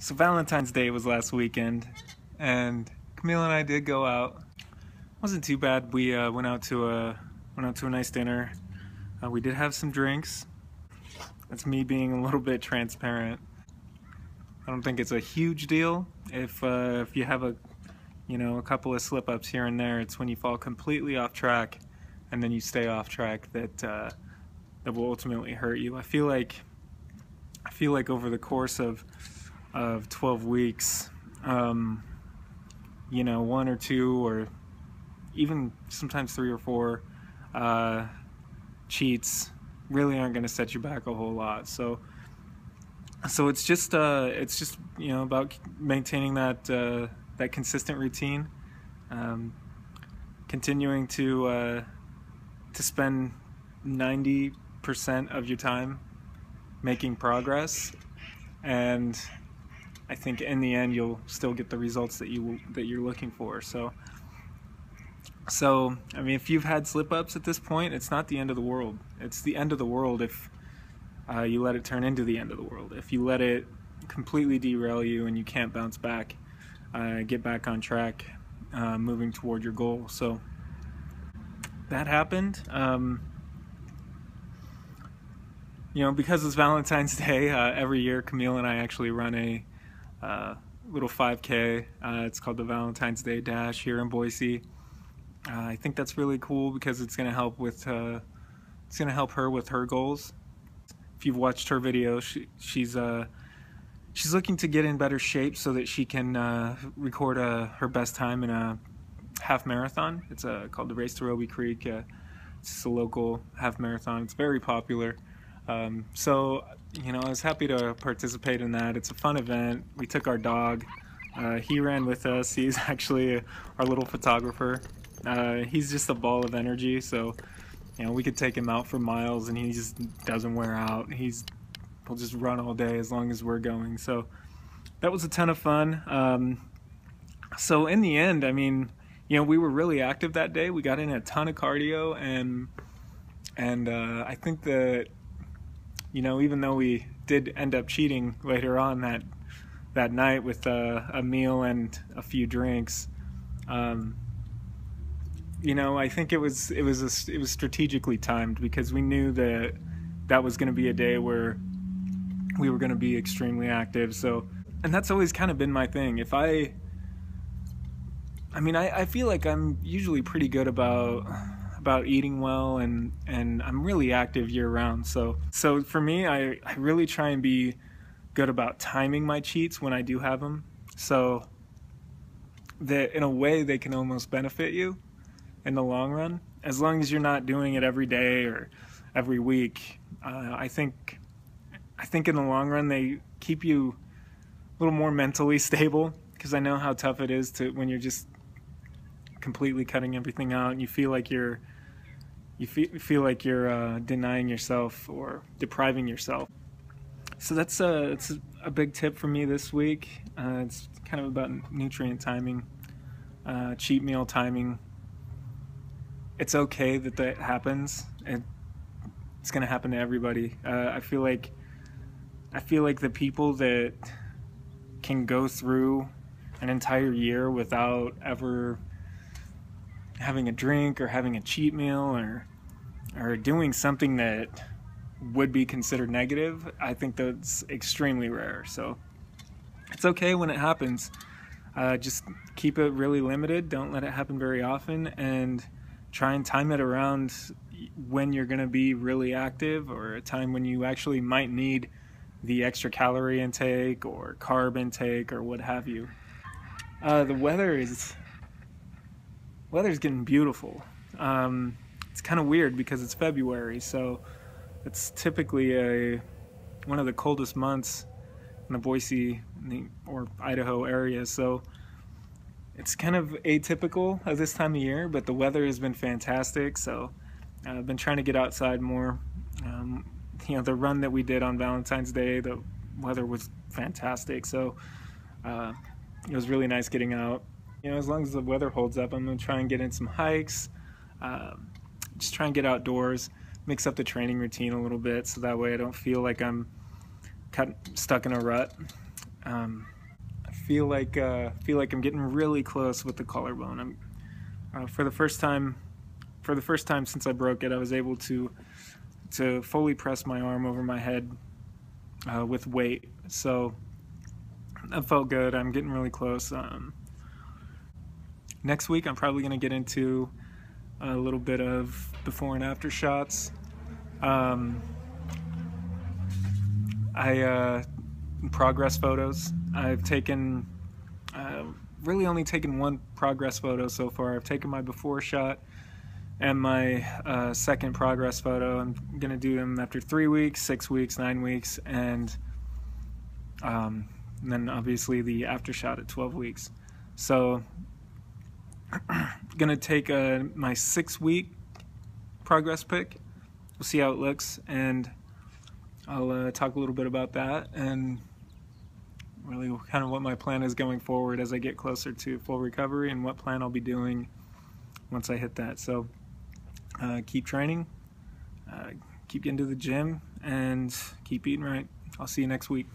So Valentine's Day was last weekend, and Camille and I did go out. Wasn't too bad. We went out to a nice dinner. We did have some drinks. That's me being a little bit transparent. I don't think it's a huge deal if you have a couple of slip-ups here and there. It's when you fall completely off track and then you stay off track that will ultimately hurt you. I feel like over the course of 12 weeks, one or two or even sometimes 3 or 4 cheats really aren't going to set you back a whole lot. So it's just about maintaining that consistent routine, continuing to spend 90% of your time making progress, and I think in the end you'll still get the results that you're looking for. So I mean, if you've had slip-ups at this point, it's not the end of the world. It's the end of the world if you let it turn into the end of the world. If you let it completely derail you and you can't bounce back, get back on track, moving toward your goal. So that happened. Because it's Valentine's Day, every year Camille and I actually run a little 5K. It's called the Valentine's Day Dash here in Boise. I think that's really cool because it's going to help her with her goals. If you've watched her video, she's looking to get in better shape so that she can record her best time in a half marathon. It's called the Race to Roby Creek. It's a local half marathon. It's very popular. So I was happy to participate in that. It's a fun event. We took our dog. He ran with us. He's actually our little photographer. He's just a ball of energy, so we could take him out for miles and he just doesn't wear out. He'll just run all day as long as we're going. So that was a ton of fun. So in the end, I mean, we were really active that day. We got in a ton of cardio, and I think that even though we did end up cheating later on that night with a meal and a few drinks, I think it was strategically timed because we knew that was going to be a day where we were going to be extremely active. So, and that's always kind of been my thing. I feel like I'm usually pretty good about eating well, and I'm really active year round. So for me, I really try and be good about timing my cheats when I do have them, so that in a way they can almost benefit you in the long run, as long as you're not doing it every day or every week. I think in the long run they keep you a little more mentally stable, because I know how tough it is when you're just completely cutting everything out and you feel like you're denying yourself or depriving yourself. So it's a big tip for me this week. It's kind of about nutrient timing, cheat meal timing. It's okay that happens. It's going to happen to everybody. I feel like the people that can go through an entire year without ever having a drink or having a cheat meal or doing something that would be considered negative, I think that's extremely rare. So it's okay when it happens. Just keep it really limited. Don't let it happen very often, and try and time it around when you're going to be really active, or a time when you actually might need the extra calorie intake or carb intake or what have you. The weather's getting beautiful. It's kind of weird because it's February, so it's typically one of the coldest months in the Boise or Idaho area, so it's kind of atypical of this time of year, but the weather has been fantastic. So I've been trying to get outside more. The run that we did on Valentine's Day, the weather was fantastic, so it was really nice getting out. As long as the weather holds up, I'm going to try and get in some hikes, just try and get outdoors, mix up the training routine a little bit, so that way I don't feel like I'm stuck in a rut. I feel like I'm getting really close with the collarbone. For the first time since I broke it, I was able to fully press my arm over my head with weight. So that felt good. I'm getting really close. Next week, I'm probably going to get into a little bit of before and after shots. Progress photos. I've taken really only taken one progress photo so far. I've taken my before shot and my second progress photo. I'm gonna do them after 3 weeks, 6 weeks, 9 weeks, and then obviously the after shot at 12 weeks. So gonna take my 6-week progress pic. We'll see how it looks, and I'll talk a little bit about that and really kind of what my plan is going forward as I get closer to full recovery, and what plan I'll be doing once I hit that. So keep training, keep getting to the gym, and keep eating right. I'll see you next week.